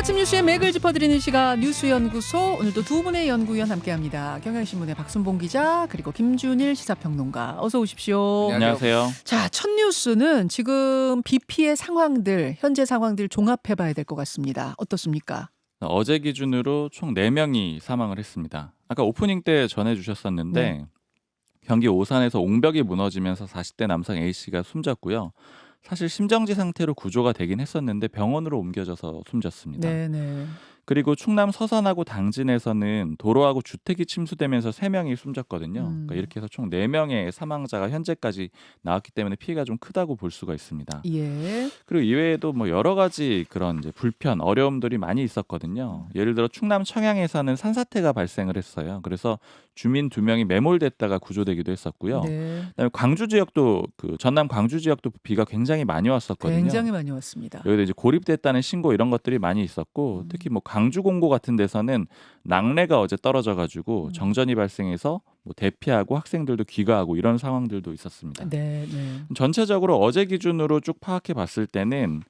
아침 뉴스의 맥을 짚어드리는 시간 뉴스연구소, 오늘도 두 분의 연구위원 함께합니다. 경향신문의 박순봉 기자 그리고 김준일 시사평론가, 어서 오십시오. 안녕하세요. 자, 첫 뉴스는 지금 비 피해 상황들, 현재 상황들 종합해봐야 될 것 같습니다. 어떻습니까? 어제 기준으로 총 4명이 사망을 했습니다. 아까 오프닝 때 전해주셨었는데 네. 경기 오산에서 옹벽이 무너지면서 40대 남성 A씨가 숨졌고요. 사실 심정지 상태로 구조가 되긴 했었는데 병원으로 옮겨져서 숨졌습니다. 네네. 그리고 충남 서산하고 당진에서는 도로하고 주택이 침수되면서 3명이 숨졌거든요. 그러니까 이렇게 해서 총 4명의 사망자가 현재까지 나왔기 때문에 피해가 좀 크다고 볼 수가 있습니다. 예. 그리고 이외에도 뭐 여러 가지 그런 이제 불편, 어려움들이 많이 있었거든요. 예를 들어 충남 청양에서는 산사태가 발생을 했어요. 그래서 주민 2명이 매몰됐다가 구조되기도 했었고요. 네. 그다음에 광주 지역도 전남 광주 지역도 비가 굉장히 많이 왔었거든요. 굉장히 많이 왔습니다. 여기도 이제 고립됐다는 신고 이런 것들이 많이 있었고 특히 뭐 광주 공고 같은 데서는 낙뢰가 어제 떨어져가지고 정전이 발생해서 뭐 대피하고 학생들도 귀가하고 이런 상황들도 있었습니다. 네. 전체적으로 어제 기준으로 쭉 파악해 봤을 때는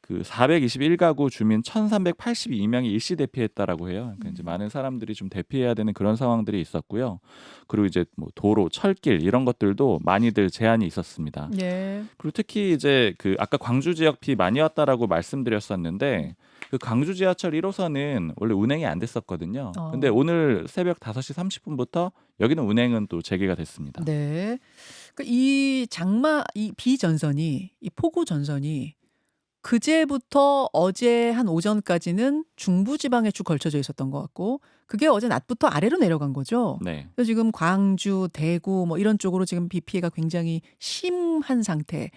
그 421가구 주민 1,382명이 일시 대피했다라고 해요. 그러니까 이제 많은 사람들이 좀 대피해야 되는 그런 상황들이 있었고요. 그리고 이제 뭐 도로, 철길 이런 것들도 많이들 제한이 있었습니다. 예. 그리고 특히 이제 그 아까 광주 지역 비 많이 왔다라고 말씀드렸었는데 그 광주 지하철 1호선은 원래 운행이 안 됐었거든요. 근데 오늘 새벽 5시 30분부터 여기는 운행은 또 재개가 됐습니다. 네. 이 비 전선이, 이 폭우 전선이 그제부터 어제 한 오전까지는 중부지방에 쭉 걸쳐져 있었던 것 같고, 그게 어제 낮부터 아래로 내려간 거죠. 네. 그래서 지금 광주, 대구 뭐 이런 쪽으로 지금 비 피해가 굉장히 심한 상태.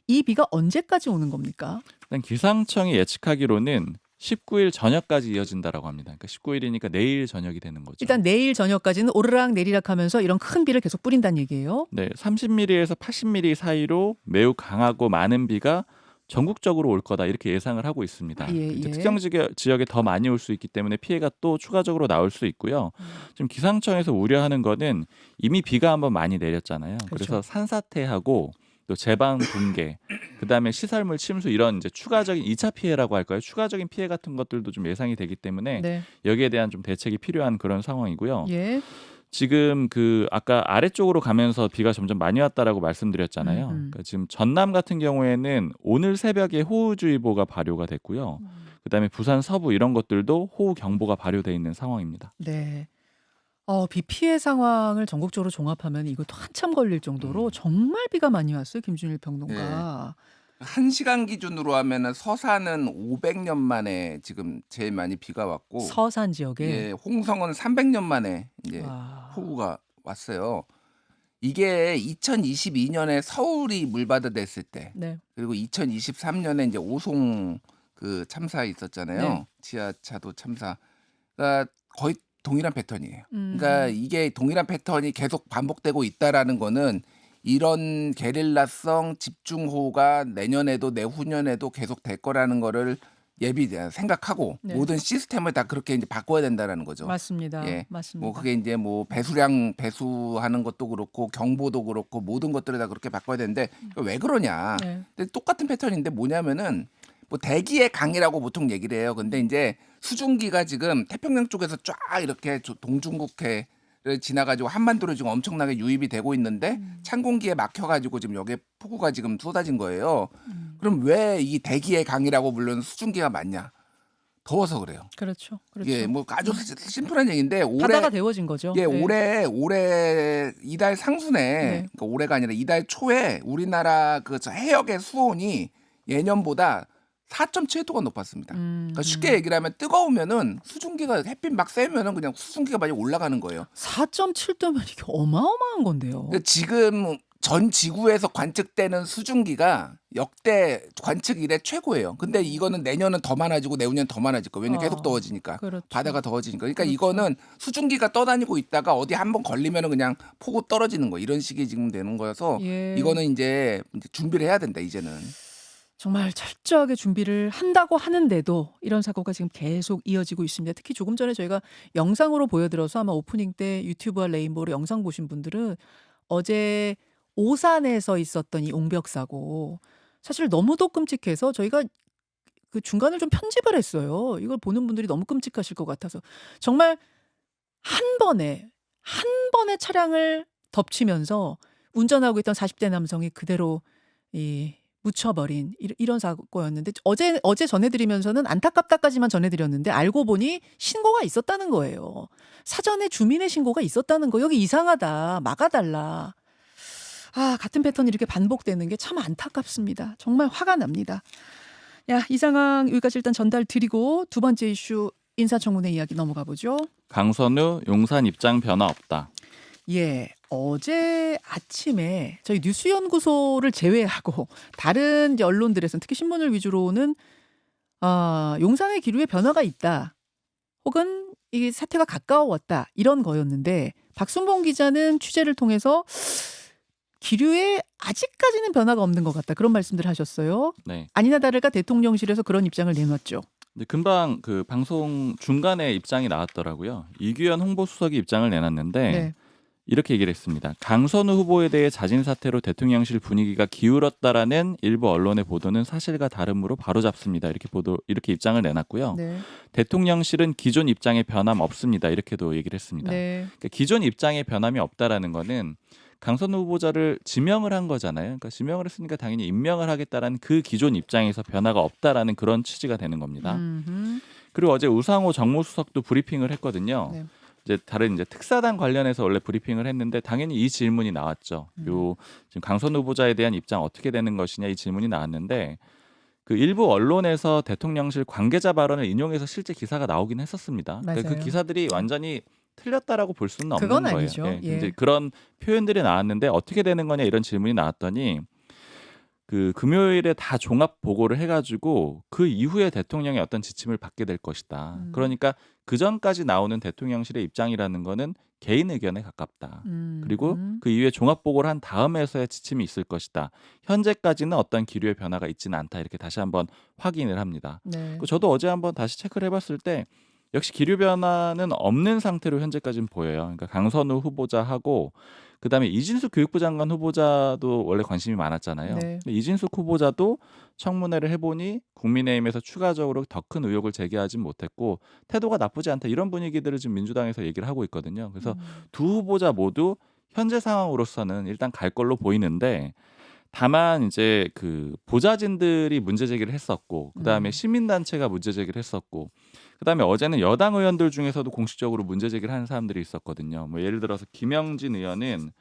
이 비가 언제까지 오는 겁니까? 일단 기상청이 예측하기로는 19일 저녁까지 이어진다라고 합니다. 그러니까 19일이니까 내일 저녁이 되는 거죠. 일단 내일 저녁까지는 오르락 내리락 하면서 이런 큰 비를 계속 뿌린다는 얘기예요. 네, 30mm에서 80mm 사이로 매우 강하고 많은 비가 전국적으로 올 거다 이렇게 예상을 하고 있습니다. 이제 특정 지역에 더 많이 올 수 있기 때문에 피해가 또 추가적으로 나올 수 있고요. 지금 기상청에서 우려하는 거는 이미 비가 한번 많이 내렸잖아요. 그래서 산사태하고 또 제방 붕괴, 그다음에 시설물 침수 이런 이제 추가적인 2차 피해라고 할까요? 추가적인 피해 같은 것들도 좀 예상이 되기 때문에 네. 여기에 대한 좀 대책이 필요한 그런 상황이고요. 예. 지금 그 아까 아래쪽으로 가면서 비가 점점 많이 왔다라고 말씀드렸잖아요. 그러니까 지금 전남 같은 경우에는 오늘 새벽에 호우주의보가 발효가 됐고요. 그다음에 부산 서부 이런 것들도 호우 경보가 발효돼 있는 상황입니다. 네. 비 피해 상황을 전국적으로 종합하면 이것도 한참 걸릴 정도로 정말 비가 많이 왔어요, 김준일 평론가. 1시간 기준으로 하면은 서산은 500년 만에 지금 제일 많이 비가 왔고, 서산 지역에. 예, 홍성은 300년 만에 이제 와. 폭우가 왔어요. 이게 2022년에 서울이 물바다 됐을 때, 네. 그리고 2023년에 이제 오송 그 참사 있었잖아요. 네. 지하차도 참사. 그러니까 거의 동일한 패턴이에요. 그러니까 이게 동일한 패턴이 계속 반복되고 있다라는 거는 이런 게릴라성 집중호우가 내년에도 내후년에도 계속 될 거라는 거를 생각하고 네. 모든 시스템을 다 그렇게 이제 바꿔야 된다라는 거죠. 맞습니다. 예. 맞습니다. 뭐 그게 이제 뭐 배수량 배수하는 것도 그렇고 경보도 그렇고 모든 것들을 다 그렇게 바꿔야 되는데 왜 그러냐? 네. 근데 똑같은 패턴인데 뭐냐면은 뭐 대기의 강이라고 보통 얘기를 해요. 근데 이제 수증기가 지금 태평양 쪽에서 쫙 이렇게 동중국해를 지나가지고 한반도로 지금 엄청나게 유입이 되고 있는데 찬 공기에 막혀가지고 지금 여기에 폭우가 지금 쏟아진 거예요. 그럼 왜 이 대기의 강이라고 부르는 수증기가 많냐? 더워서 그래요. 그렇죠. 예, 뭐 아주 심플한 얘기인데 바다가 데워진 거죠. 예, 네. 올해 이달 상순에 네. 그러니까 올해가 아니라 이달 초에 우리나라 그 해역의 수온이 예년보다 4.7도가 높았습니다. 그러니까 쉽게 얘기를 하면 뜨거우면은 수증기가 햇빛 막 쐬면은 그냥 수증기가 많이 올라가는 거예요. 4.7도면 이게 어마어마한 건데요. 근데 지금 전 지구에서 관측되는 수증기가 역대 관측 이래 최고예요. 근데 이거는 내년은 더 많아지고 내후년 더 많아질 거예요. 왜냐면 계속 더워지니까. 그렇죠. 바다가 더워지니까. 그러니까 그렇죠. 이거는 수증기가 떠다니고 있다가 어디 한번 걸리면은 그냥 폭우 떨어지는 거 이런 식이 지금 되는 거여서 예. 이거는 이제 준비를 해야 된다 이제는. 정말 철저하게 준비를 한다고 하는데도 이런 사고가 지금 계속 이어지고 있습니다. 특히 조금 전에 저희가 영상으로 보여드려서 아마 오프닝 때 유튜브와 레인보우로 영상 보신 분들은 어제 오산에서 있었던 이 옹벽 사고, 사실 너무도 끔찍해서 저희가 그 중간을 좀 편집을 했어요. 이걸 보는 분들이 너무 끔찍하실 것 같아서. 정말 한 번에 차량을 덮치면서 운전하고 있던 40대 남성이 그대로 묻혀버린 이런 사고였는데 어제 전해드리면서는 안타깝다까지만 전해드렸는데 알고 보니 신고가 있었다는 거예요. 사전에 주민의 신고가 있었다는 거. 여기 이상하다. 막아달라. 같은 패턴이 이렇게 반복되는 게 참 안타깝습니다. 정말 화가 납니다. 이 상황 여기까지 일단 전달 드리고 두 번째 이슈 인사청문회 이야기 넘어가 보죠. 강선우 용산 입장 변화 없다. 예, 어제 아침에 저희 뉴스연구소를 제외하고 다른 이제 언론들에서는 특히 신문을 위주로는 용산의 기류에 변화가 있다. 혹은 이 사태가 가까웠다. 이런 거였는데 박순봉 기자는 취재를 통해서 기류에 아직까지는 변화가 없는 것 같다. 그런 말씀들 하셨어요. 네. 아니나 다를까 대통령실에서 그런 입장을 내놨죠. 근데 금방 그 방송 중간에 입장이 나왔더라고요. 이규현 홍보수석이 입장을 내놨는데 네. 이렇게 얘기를 했습니다. 강선우 후보에 대해 자진 사퇴로 대통령실 분위기가 기울었다라는 일부 언론의 보도는 사실과 다름으로 바로잡습니다. 이렇게 입장을 내놨고요. 네. 대통령실은 기존 입장에 변함 없습니다. 이렇게도 얘기를 했습니다. 네. 그러니까 기존 입장에 변함이 없다라는 거는 강선우 후보자를 지명을 한 거잖아요. 그러니까 지명을 했으니까 당연히 임명을 하겠다라는 그 기존 입장에서 변화가 없다라는 그런 취지가 되는 겁니다. 그리고 어제 우상호 정무수석도 브리핑을 했거든요. 네. 이제 다른 특사단 관련해서 원래 브리핑을 했는데 당연히 이 질문이 나왔죠. 지금 강선우 후보자에 대한 입장 어떻게 되는 것이냐 이 질문이 나왔는데 그 일부 언론에서 대통령실 관계자 발언을 인용해서 실제 기사가 나오긴 했었습니다. 그러니까 그 맞아요. 기사들이 완전히 틀렸다라고 볼 수는 없는 그건 거예요. 아니죠. 예. 이제 그런 표현들이 나왔는데 어떻게 되는 거냐 이런 질문이 나왔더니 그 금요일에 다 종합 보고를 해가지고 그 이후에 대통령의 어떤 지침을 받게 될 것이다. 그러니까 그 전까지 나오는 대통령실의 입장이라는 거는 개인 의견에 가깝다. 그리고 그 이후에 종합 보고를 한 다음에서야 지침이 있을 것이다. 현재까지는 어떤 기류의 변화가 있지는 않다. 이렇게 다시 한번 확인을 합니다. 네. 저도 어제 한번 다시 체크를 해봤을 때 역시 기류 변화는 없는 상태로 현재까지는 보여요. 그러니까 강선우 후보자하고 그다음에 이진숙 교육부 장관 후보자도 원래 관심이 많았잖아요. 네. 근데 이진숙 후보자도 청문회를 해보니 국민의힘에서 추가적으로 더 큰 의혹을 제기하진 못했고 태도가 나쁘지 않다 이런 분위기들을 지금 민주당에서 얘기를 하고 있거든요. 그래서 두 후보자 모두 현재 상황으로서는 일단 갈 걸로 보이는데 다만 이제 그 보좌진들이 문제 제기를 했었고 그다음에 시민단체가 문제 제기를 했었고 그다음에 어제는 여당 의원들 중에서도 공식적으로 문제 제기를 하는 사람들이 있었거든요. 뭐 예를 들어서 김영진 의원은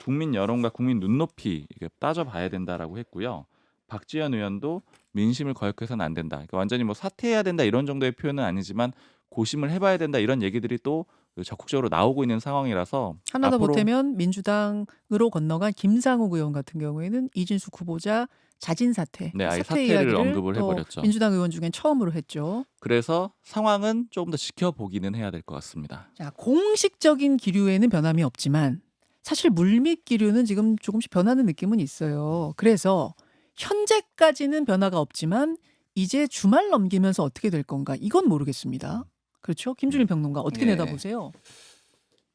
국민 여론과 국민 눈높이 이게 따져봐야 된다라고 했고요. 박지원 의원도 민심을 거역해서는 안 된다. 그러니까 완전히 뭐 사퇴해야 된다 이런 정도의 표현은 아니지만 고심을 해봐야 된다 이런 얘기들이 또 적극적으로 나오고 있는 상황이라서 하나 더 앞으로 보태면 민주당으로 건너간 김상욱 의원 같은 경우에는 이진숙 후보자 자진 사퇴, 네, 아예 사퇴 사퇴를 이야기를 언급을 또 해버렸죠. 민주당 의원 중엔 처음으로 했죠. 그래서 상황은 조금 더 지켜보기는 해야 될 것 같습니다. 자, 공식적인 기류에는 변함이 없지만 사실 물밑 기류는 지금 조금씩 변하는 느낌은 있어요. 그래서 현재까지는 변화가 없지만 이제 주말 넘기면서 어떻게 될 건가 이건 모르겠습니다. 그렇죠? 김준일 평론가 어떻게 예. 내다보세요?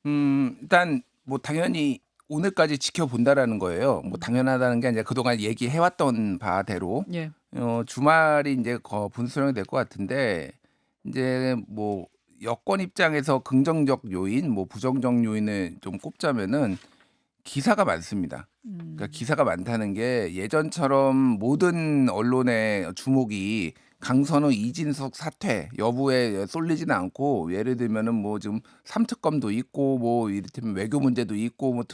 일단 뭐 당연히 오늘까지 지켜본다라는 거예요. 뭐 당연하다는 게 아니라 그동안 얘기해왔던 바대로 예. 주말이 이제 분수령이 될 것 같은데 이제 뭐 여권 입장에서 긍정적 요인, 뭐 부정적 요인을 좀 꼽자면은 기사가 많습니다. 그러니까 기사가 많다는 게 예전처럼 모든 언론의 주목이 강선우, 이진숙 사퇴 여부에 쏠리지는 않고 예를 들면은 뭐 지금 삼특검도 있고 뭐 이를테면 외교 문제도 있고 뭐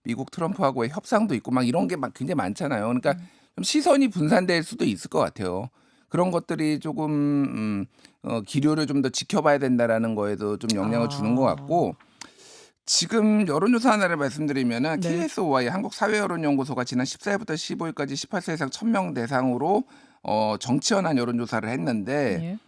미국 트럼프하고의 협상도 있고 막 이런 게 막 굉장히 많잖아요. 그러니까 좀 시선이 분산될 수도 있을 것 같아요. 그런 것들이 조금 기류를 좀 더 지켜봐야 된다라는 거에도 좀 영향을 주는 것 같고 지금 여론조사 하나를 말씀드리면은 네. KSOI 한국사회여론연구소가 지난 14일부터 15일까지 18세 이상 1000명 대상으로 정치연한 여론조사를 했는데 예.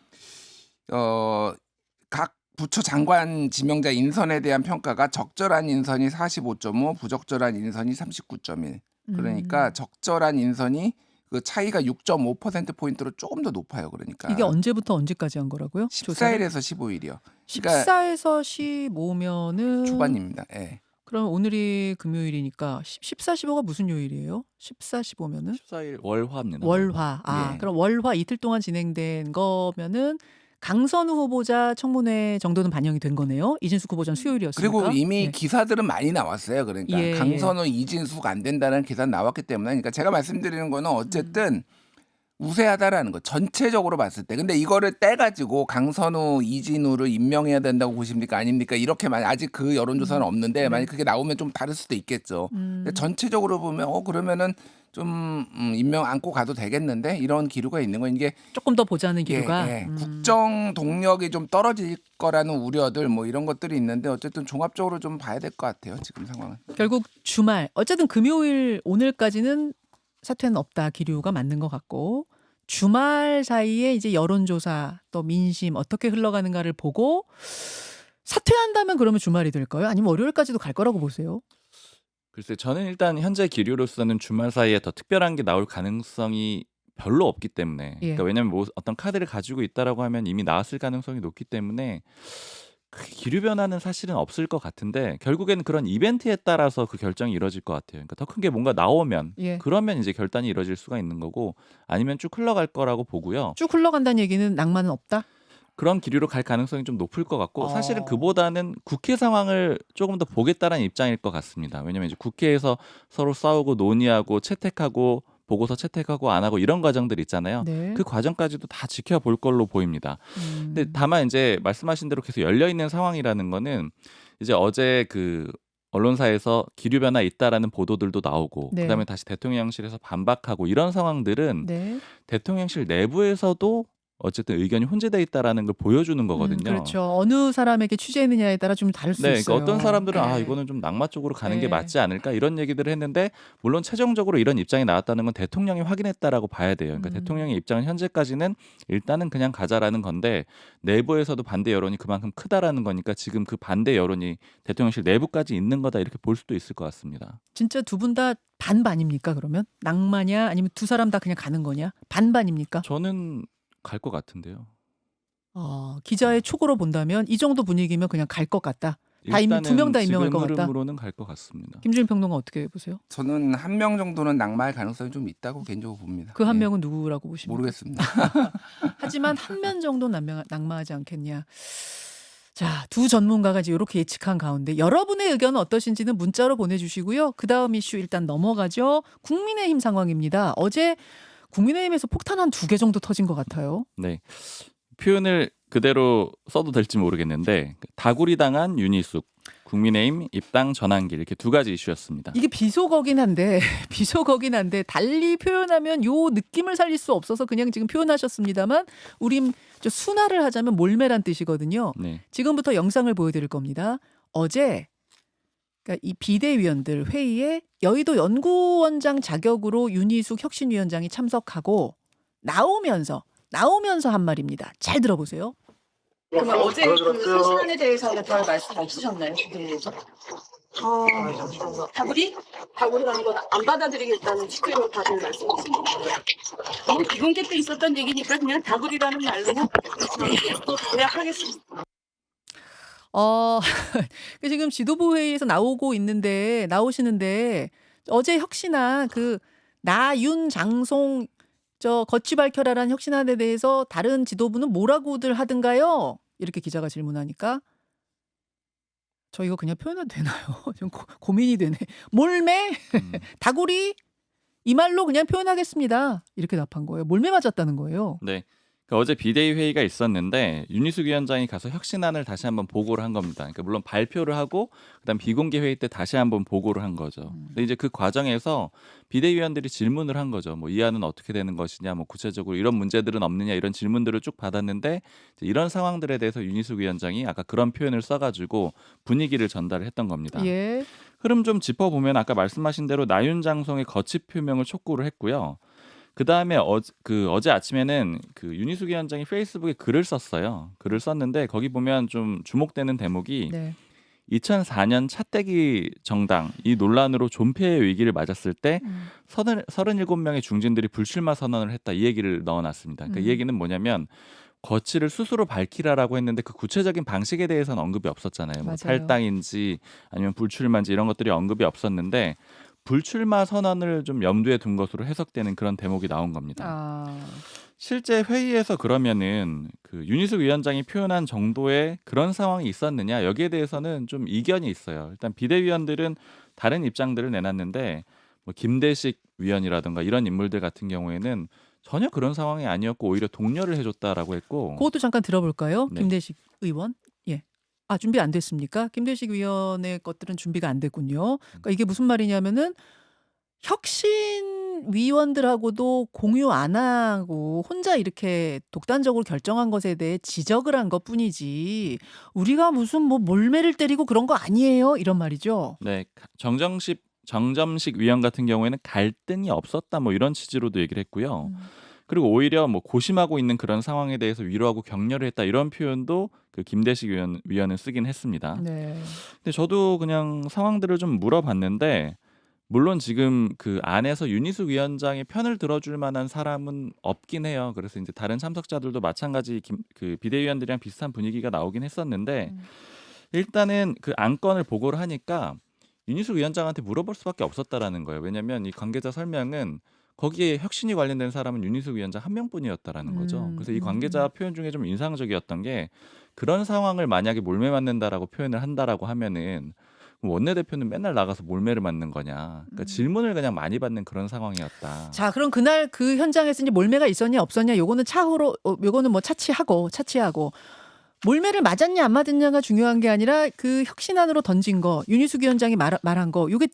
각 부처 장관 지명자 인선에 대한 평가가 적절한 인선이 45.5, 부적절한 인선이 39.1. 그러니까 적절한 인선이 그 차이가 6.5% 포인트로 조금 더 높아요. 그러니까 이게 언제부터 언제까지 한 거라고요? 14일에서 15일이요. 그러니까 14에서 15면은 초반입니다. 예. 그럼 오늘이 금요일이니까 14, 15가 무슨 요일이에요? 14, 15면은 14일 월화입니다. 월화. 아, 예. 그럼 월화 이틀 동안 진행된 거면은 강선우 후보자 청문회 정도는 반영이 된 거네요. 이진숙 후보자는 수요일이었으니까. 그리고 이미 네. 기사들은 많이 나왔어요. 그러니까 예, 예. 강선우, 이진숙 안 된다는 기사 나왔기 때문에 그러니까 제가 말씀드리는 거는 어쨌든 우세하다라는 거 전체적으로 봤을 때. 근데 이거를 떼가지고 강선우, 이진우를 임명해야 된다고 보십니까? 아닙니까? 이렇게만 아직 그 여론조사는 없는데 네. 만약 그게 나오면 좀 다를 수도 있겠죠. 근데 전체적으로 보면 그러면은 좀 임명 안고 가도 되겠는데 이런 기류가 있는 건 이게 조금 더 보자는 기류가. 국정 동력이 좀 떨어질 거라는 우려들 뭐 이런 것들이 있는데 어쨌든 종합적으로 좀 봐야 될 것 같아요. 지금 상황은. 결국 주말 어쨌든 금요일 오늘까지는 사퇴는 없다 기류가 맞는 것 같고 주말 사이에 이제 여론조사 또 민심 어떻게 흘러가는가를 보고 사퇴한다면 그러면 주말이 될까요? 아니면 월요일까지도 갈 거라고 보세요? 글쎄 저는 일단 현재 기류로서는 주말 사이에 더 특별한 게 나올 가능성이 별로 없기 때문에 예. 그러니까 왜냐면 뭐 어떤 카드를 가지고 있다라고 하면 이미 나왔을 가능성이 높기 때문에 크게 기류 변화는 사실은 없을 것 같은데 결국에는 그런 이벤트에 따라서 그 결정이 이루어질 것 같아요. 그러니까 더 큰 게 뭔가 나오면 예. 그러면 이제 결단이 이루어질 수가 있는 거고 아니면 쭉 흘러갈 거라고 보고요. 쭉 흘러간다는 얘기는 낭만은 없다? 그런 기류로 갈 가능성이 좀 높을 것 같고 사실은 그보다는 국회 상황을 조금 더 보겠다라는 입장일 것 같습니다. 왜냐하면 이제 국회에서 서로 싸우고 논의하고 채택하고 보고서 채택하고 안 하고 이런 과정들 있잖아요. 네. 그 과정까지도 다 지켜볼 걸로 보입니다. 근데 다만 이제 말씀하신 대로 계속 열려 있는 상황이라는 거는 이제 어제 그 언론사에서 기류 변화 있다라는 보도들도 나오고 네. 그다음에 다시 대통령실에서 반박하고 이런 상황들은 네. 대통령실 내부에서도 어쨌든 의견이 혼재돼 있다라는 걸 보여주는 거거든요. 그렇죠. 어느 사람에게 취재했느냐에 따라 좀 다를 수 네, 있어요. 그러니까 어떤 사람들은 아 네. 이거는 좀 낙마 쪽으로 가는 게 네. 맞지 않을까 이런 얘기들을 했는데 물론 최종적으로 이런 입장이 나왔다는 건 대통령이 확인했다라고 봐야 돼요. 그러니까 대통령의 입장은 현재까지는 일단은 그냥 가자라는 건데 내부에서도 반대 여론이 그만큼 크다라는 거니까 지금 그 반대 여론이 대통령실 내부까지 있는 거다 이렇게 볼 수도 있을 것 같습니다. 진짜 두 분 다 반반입니까 그러면? 낙마냐 아니면 두 사람 다 그냥 가는 거냐? 반반입니까? 저는 갈 것 같은데요. 기자의 촉으로 본다면 이 정도 분위기면 그냥 갈 것 같다. 다 두 명 다 임명할 것 지금 같다. 흐름으로는 갈 것 같습니다. 김준일 평론가 어떻게 보세요? 저는 한 명 정도는 낙마할 가능성이 좀 있다고 개인적으로 봅니다. 그 한 예. 명은 누구라고 보십니까? 모르겠습니다. 하지만 한 명 정도는 낙마하지 않겠냐. 자, 두 전문가가 이제 이렇게 예측한 가운데 여러분의 의견은 어떠신지는 문자로 보내주시고요. 그 다음 이슈 일단 넘어가죠. 국민의힘 상황입니다. 어제 국민의힘에서 폭탄 한 2개 정도 터진 것 같아요. 네. 표현을 그대로 써도 될지 모르겠는데 다구리 당한 윤희숙, 국민의힘 입당 전환길 이렇게 두 가지 이슈였습니다. 이게 비속어긴 한데 달리 표현하면 요 느낌을 살릴 수 없어서 그냥 지금 표현하셨습니다만 우린 순화를 하자면 몰매란 뜻이거든요. 네. 지금부터 영상을 보여드릴 겁니다. 어제 그러니까 이 비대위원들 회의에 여의도 연구원장 자격으로 윤희숙 혁신위원장이 참석하고 나오면서 한 말입니다. 잘 들어보세요. 그러면 어제 그 사실에 대해서는 별 말씀 없으셨나요? 다구리라는 건 안 받아들이겠다는 취지로 다들 말씀하신 거예요. 너무 비공개 때 있었던 얘기니까 그냥 다구리라는 말로 또 요약하겠습니다. 지금 지도부 회의에서 나오시는데 어제 혁신안 그 나윤 장송 거취 밝혀라라는 혁신안에 대해서 다른 지도부는 뭐라고들 하든가요? 이렇게 기자가 질문하니까 저 이거 그냥 표현해도 되나요? 좀 고민이 되네. 몰매? 다구리? 이 말로 그냥 표현하겠습니다. 이렇게 답한 거예요. 몰매 맞았다는 거예요. 네. 어제 비대위 회의가 있었는데 윤희숙 위원장이 가서 혁신안을 다시 한번 보고를 한 겁니다. 그러니까 물론 발표를 하고 그다음 비공개 회의 때 다시 한번 보고를 한 거죠. 근데 이제 그 과정에서 비대위원들이 질문을 한 거죠. 뭐 이 안은 어떻게 되는 것이냐, 뭐 구체적으로 이런 문제들은 없느냐 이런 질문들을 쭉 받았는데 이런 상황들에 대해서 윤희숙 위원장이 아까 그런 표현을 써가지고 분위기를 전달을 했던 겁니다. 예. 흐름 좀 짚어보면 아까 말씀하신 대로 나윤장송의 거취 표명을 촉구를 했고요. 그 다음에 어제 아침에는 그 윤희숙 위원장이 페이스북에 글을 썼어요. 글을 썼는데 거기 보면 좀 주목되는 대목이 네. 2004년 차떼기 정당 이 논란으로 존폐의 위기를 맞았을 때 37명의 중진들이 불출마 선언을 했다 이 얘기를 넣어놨습니다. 그러니까 이 얘기는 뭐냐면 거취를 스스로 밝히라라고 했는데 그 구체적인 방식에 대해서는 언급이 없었잖아요. 뭐 맞아요. 탈당인지 아니면 불출마인지 이런 것들이 언급이 없었는데 불출마 선언을 좀 염두에 둔 것으로 해석되는 그런 대목이 나온 겁니다. 아. 실제 회의에서 그러면은 그 윤희숙 위원장이 표현한 정도의 그런 상황이 있었느냐 여기에 대해서는 좀 이견이 있어요. 일단 비대위원들은 다른 입장들을 내놨는데 뭐 김대식 위원이라든가 이런 인물들 같은 경우에는 전혀 그런 상황이 아니었고 오히려 독려를 해줬다라고 했고. 그것도 잠깐 들어볼까요? 네. 김대식 의원. 예. 아, 준비 안 됐습니까? 김대식 위원의 것들은 준비가 안 됐군요. 그러니까 이게 무슨 말이냐면은 혁신 위원들하고도 공유 안 하고 혼자 이렇게 독단적으로 결정한 것에 대해 지적을 한 것뿐이지 우리가 무슨 뭐 몰매를 때리고 그런 거 아니에요. 이런 말이죠. 네, 정점식 위원 같은 경우에는 갈등이 없었다 뭐 이런 취지로도 얘기를 했고요. 그리고 오히려 뭐 고심하고 있는 그런 상황에 대해서 위로하고 격려를 했다 이런 표현도 그 김대식 위원은 쓰긴 했습니다. 네. 근데 저도 그냥 상황들을 좀 물어봤는데 물론 지금 그 안에서 윤희숙 위원장의 편을 들어줄 만한 사람은 없긴 해요. 그래서 이제 다른 참석자들도 마찬가지 그 비대위원들이랑 비슷한 분위기가 나오긴 했었는데 일단은 그 안건을 보고를 하니까 윤희숙 위원장한테 물어볼 수밖에 없었다라는 거예요. 왜냐하면 이 관계자 설명은 거기에 혁신이 관련된 사람은 윤희숙 위원장 한 명뿐이었다라는 거죠. 그래서 이 관계자 표현 중에 좀 인상적이었던 게 그런 상황을 만약에 몰매 맞는다라고 표현을 한다라고 하면은 원내대표는 맨날 나가서 몰매를 맞는 거냐. 그러니까 질문을 그냥 많이 받는 그런 상황이었다. 자, 그럼 그날 그 현장에서 이제 몰매가 있었냐 없었냐 요거는 차후로 요거는 뭐 차치하고 몰매를 맞았냐 안 맞았냐가 중요한 게 아니라 그 혁신안으로 던진 거 윤희숙 위원장이 말한 거 요게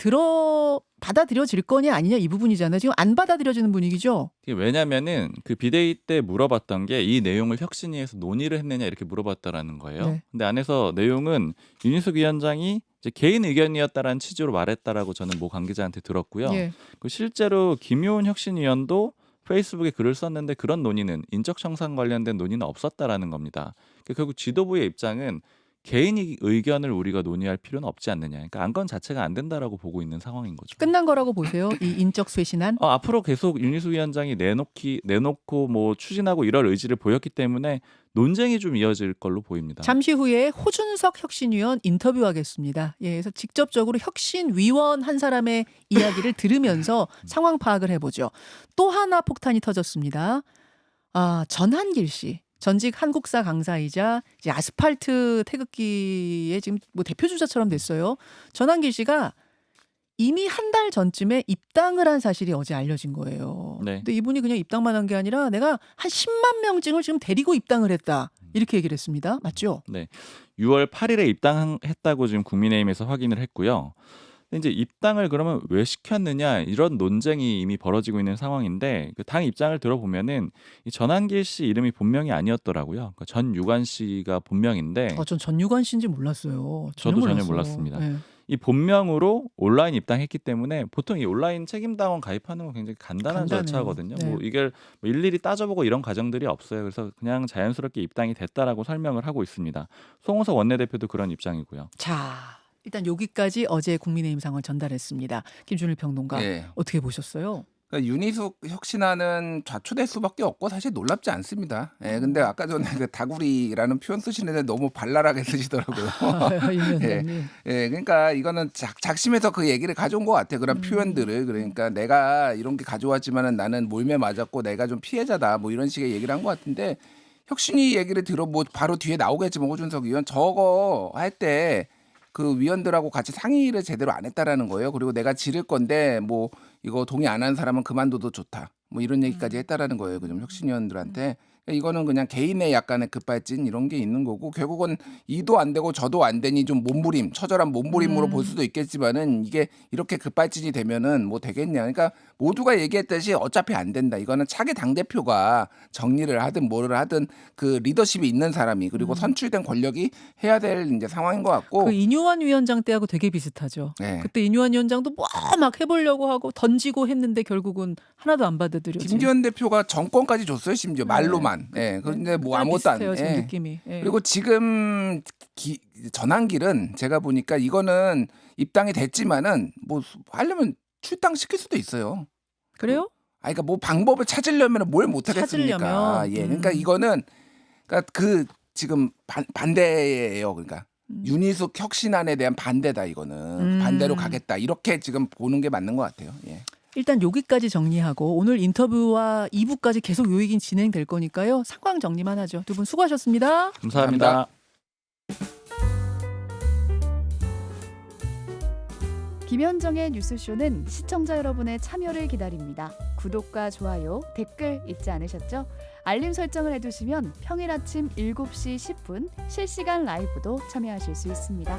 받아들여질 거냐 아니냐 이 부분이잖아요. 지금 안 받아들여지는 분위기죠. 왜냐면은 그 비대위 때 물어봤던 게 이 내용을 혁신위에서 논의를 했느냐 이렇게 물어봤다라는 거예요. 네. 근데 안에서 내용은 윤희숙 위원장이 이제 개인 의견이었다라는 취지로 말했다라고 저는 모 관계자한테 들었고요. 예. 그 실제로 김효은 혁신위원도 페이스북에 글을 썼는데 그런 논의는 인적 청산 관련된 논의는 없었다라는 겁니다. 그러니까 결국 지도부의 입장은 개인 의견을 우리가 논의할 필요는 없지 않느냐. 그러니까 안건 자체가 안 된다라고 보고 있는 상황인 거죠. 끝난 거라고 보세요. 이 인적 쇄신안. 앞으로 계속 윤희숙 위원장이 내놓고 뭐 추진하고 이럴 의지를 보였기 때문에 논쟁이 좀 이어질 걸로 보입니다. 잠시 후에 호준석 혁신위원 인터뷰하겠습니다. 예, 그래서 직접적으로 혁신위원 한 사람의 이야기를 들으면서 상황 파악을 해보죠. 또 하나 폭탄이 터졌습니다. 아, 전한길 씨. 전직 한국사 강사이자 이제 아스팔트 태극기의 지금 뭐 대표 주자처럼 됐어요. 전한길 씨가 이미 한 달 전쯤에 입당을 한 사실이 어제 알려진 거예요. 네. 근데 이분이 그냥 입당만 한 게 아니라 내가 한 10만 명증을 지금 데리고 입당을 했다. 이렇게 얘기를 했습니다. 맞죠? 네. 6월 8일에 입당했다고 지금 국민의힘에서 확인을 했고요. 근데 이제 입당을 그러면 왜 시켰느냐 이런 논쟁이 이미 벌어지고 있는 상황인데 그 당 입장을 들어보면은 이 전한길 씨 이름이 본명이 아니었더라고요. 그러니까 전유관 씨가 본명인데 전 전유관 씨인지 몰랐어요. 저도 전혀 몰랐어요. 몰랐습니다. 네. 이 본명으로 온라인 입당했기 때문에 보통 이 온라인 책임당원 가입하는 건 굉장히 간단한 간단해요. 절차거든요. 네. 뭐 이걸 뭐 일일이 따져보고 이런 과정들이 없어요. 그래서 그냥 자연스럽게 입당이 됐다라고 설명을 하고 있습니다. 송호석 원내대표도 그런 입장이고요. 자, 일단 여기까지 어제 국민의힘 상황을 전달했습니다. 김준일 평론가 예. 어떻게 보셨어요? 그러니까 윤희숙 혁신안은 좌초될 수밖에 없고 사실 놀랍지 않습니다. 예, 근데 아까 전에 그 다구리라는 표현 쓰시는데 너무 발랄하게 쓰시더라고요. 임 위원장님. 예, 그러니까 이거는 작심해서 그 얘기를 가져온 것 같아요. 그런 표현들을. 그러니까 내가 이런 게 가져왔지만은 나는 몰매 맞았고 내가 좀 피해자다. 뭐 이런 식의 얘기를 한 것 같은데 혁신위 얘기를 들어 뭐 바로 뒤에 나오겠지만 호준석 의원 저거 할 때 그 위원들하고 같이 상의를 제대로 안 했다라는 거예요. 그리고 내가 지를 건데 뭐 이거 동의 안 하는 사람은 그만둬도 좋다. 뭐 이런 얘기까지 했다라는 거예요. 그좀 혁신위원들한테. 이거는 그냥 개인의 약간의 급발진 이런 게 있는 거고 결국은 이도 안 되고 저도 안 되니 좀 몸부림 처절한 몸부림으로 볼 수도 있겠지만은 이게 이렇게 급발진이 되면은 뭐 되겠냐. 그러니까 모두가 얘기했듯이 어차피 안 된다. 이거는 차기 당대표가 정리를 하든 뭐를 하든 그 리더십이 있는 사람이 그리고 선출된 권력이 해야 될 이제 상황인 것 같고. 그 인유한 위원장 때하고 되게 비슷하죠. 네. 그때 인유한 위원장도 뭐 막 해보려고 하고 던지고 했는데 결국은 하나도 안 받아들여지. 김기현 대표가 정권까지 줬어요. 심지어 말로만. 예. 그런데 뭐 아무것도 안. 비슷해요, 지금 예. 느낌이. 예. 그리고 지금 전한길은 제가 보니까 이거는 입당이 됐지만은 뭐 하려면 출당 시킬 수도 있어요. 그래요? 그러니까 뭐 방법을 찾으려면 뭘 못 하겠습니까? 찾으려면. 예. 그러니까 이거는 그러니까 그 지금 반대예요. 그러니까 윤희숙 혁신안에 대한 반대다 이거는. 반대로 가겠다. 이렇게 지금 보는 게 맞는 것 같아요. 예. 일단 여기까지 정리하고 오늘 인터뷰와 2부까지 계속 요 얘기는 진행될 거니까요. 상황 정리만 하죠. 두 분 수고하셨습니다. 감사합니다. 김현정의 뉴스쇼는 시청자 여러분의 참여를 기다립니다. 구독과 좋아요, 댓글 잊지 않으셨죠? 알림 설정을 해두시면 평일 아침 7시 10분 실시간 라이브도 참여하실 수 있습니다.